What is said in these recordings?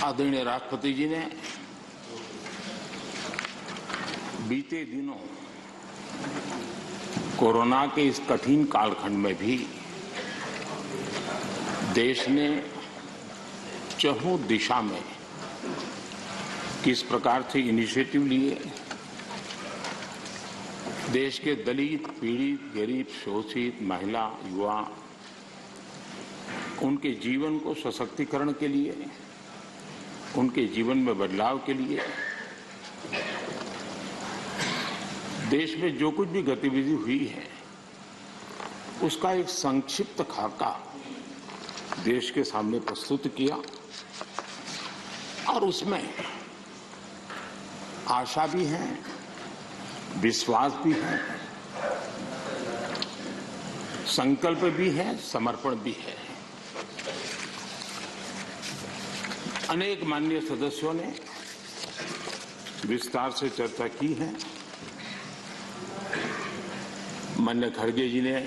आदरणीय राष्ट्रपति जी ने बीते दिनों कोरोना के इस कठिन कालखंड में भी देश ने चारों दिशा में किस प्रकार से इनिशिएटिव लिए, देश के दलित, पीड़ित, गरीब, शोषित, महिला, युवा, उनके जीवन को सशक्तिकरण के लिए, उनके जीवन में बदलाव के लिए देश में जो कुछ भी गतिविधि हुई है उसका एक संक्षिप्त खाका देश के सामने प्रस्तुत किया और उसमें आशा भी है, विश्वास भी है, संकल्प भी है, समर्पण भी है। अनेक माननीय सदस्यों ने विस्तार से चर्चा की है। माननीय खड़गे जी ने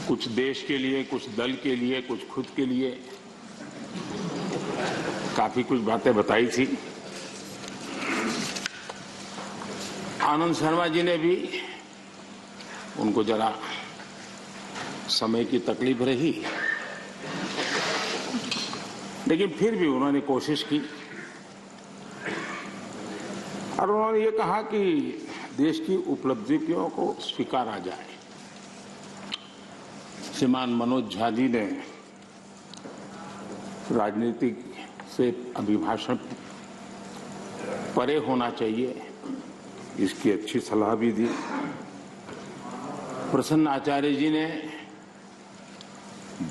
कुछ देश के लिए, कुछ दल के लिए, कुछ खुद के लिए काफी कुछ बातें बताई थी। आनंद शर्मा जी ने भी, उनको जरा समय की तकलीफ रही, लेकिन फिर भी उन्होंने कोशिश की और उन्होंने ये कहा कि देश की उपलब्धियों को स्वीकारा जाए। श्रीमान मनोज झा जी ने राजनीतिक से अभिभाषण परे होना चाहिए, इसकी अच्छी सलाह भी दी। प्रसन्न आचार्य जी ने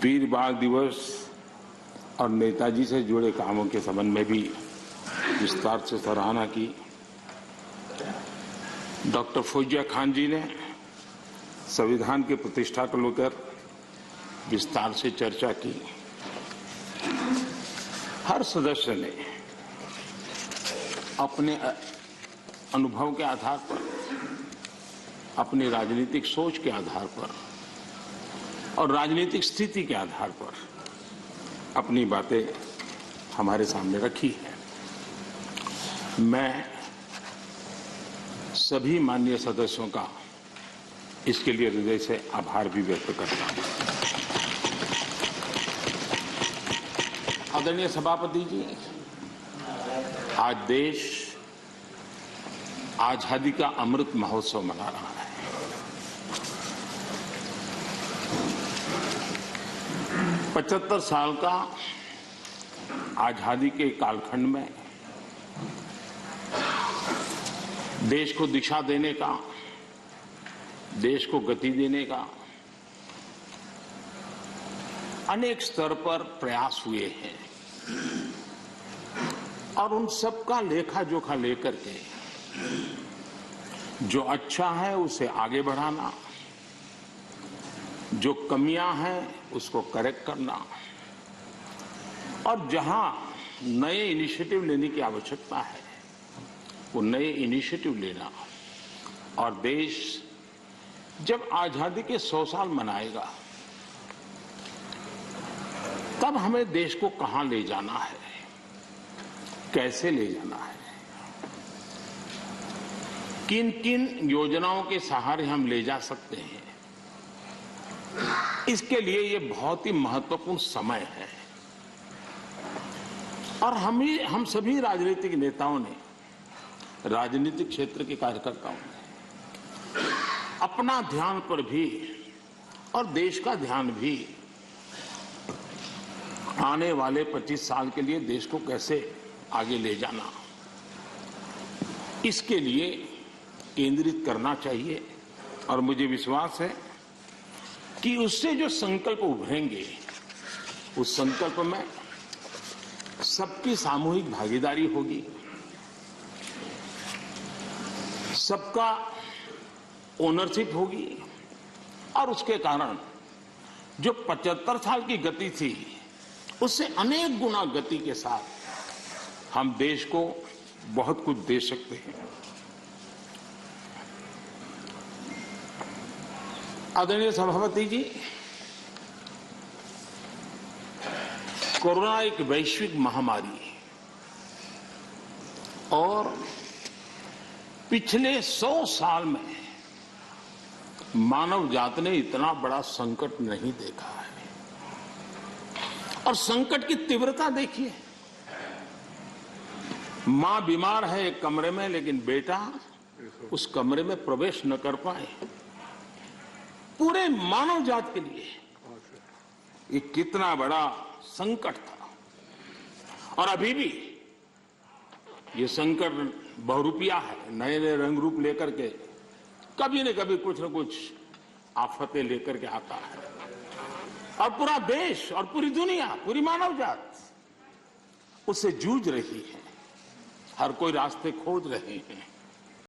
वीर बाल दिवस और नेताजी से जुड़े कामों के संबंध में भी विस्तार से सराहना की। डॉक्टर फौजिया खान जी ने संविधान की प्रतिष्ठा को लेकर विस्तार से चर्चा की। हर सदस्य ने अपने अनुभव के आधार पर, अपनी राजनीतिक सोच के आधार पर और राजनीतिक स्थिति के आधार पर अपनी बातें हमारे सामने रखी है। मैं सभी माननीय सदस्यों का इसके लिए हृदय से आभार भी व्यक्त करता हूं। आदरणीय सभापति जी, आज देश आजादी का अमृत महोत्सव मना रहा है। पचहत्तर साल का आजादी के कालखंड में देश को दिशा देने का, देश को गति देने का अनेक स्तर पर प्रयास हुए हैं और उन सब का लेखा जोखा लेकर के जो अच्छा है उसे आगे बढ़ाना, जो कमियां हैं उसको करेक्ट करना और जहां नए इनिशिएटिव लेने की आवश्यकता है वो नए इनिशिएटिव लेना। और देश जब आजादी के 100 साल मनाएगा तब हमें देश को कहां ले जाना है, कैसे ले जाना है, किन किन योजनाओं के सहारे हम ले जा सकते हैं, इसके लिए ये बहुत ही महत्वपूर्ण समय है। और हम सभी राजनीतिक नेताओं ने, राजनीतिक क्षेत्र के कार्यकर्ताओं ने अपना ध्यान पर भी और देश का ध्यान भी आने वाले 25 साल के लिए देश को कैसे आगे ले जाना, इसके लिए केंद्रित करना चाहिए। और मुझे विश्वास है कि उससे जो संकल्प उभरेंगे उस संकल्प में सबकी सामूहिक भागीदारी होगी, सबका ओनरशिप होगी और उसके कारण जो 75 साल की गति थी उससे अनेक गुना गति के साथ हम देश को बहुत कुछ दे सकते हैं। आदरणीय सभापति जी, कोरोना एक वैश्विक महामारी है और पिछले 100 साल में मानव जात ने इतना बड़ा संकट नहीं देखा है। और संकट की तीव्रता देखिए, मां बीमार है एक कमरे में, लेकिन बेटा उस कमरे में प्रवेश न कर पाए। पूरे मानव जात के लिए ये कितना बड़ा संकट था। और अभी भी ये संकट बहुरूपिया है, नए नए रंग रूप लेकर के कभी न कभी कुछ न कुछ आफतें लेकर के आता है। और पूरा देश और पूरी दुनिया, पूरी मानव जात उससे जूझ रही है। हर कोई रास्ते खोज रहे हैं।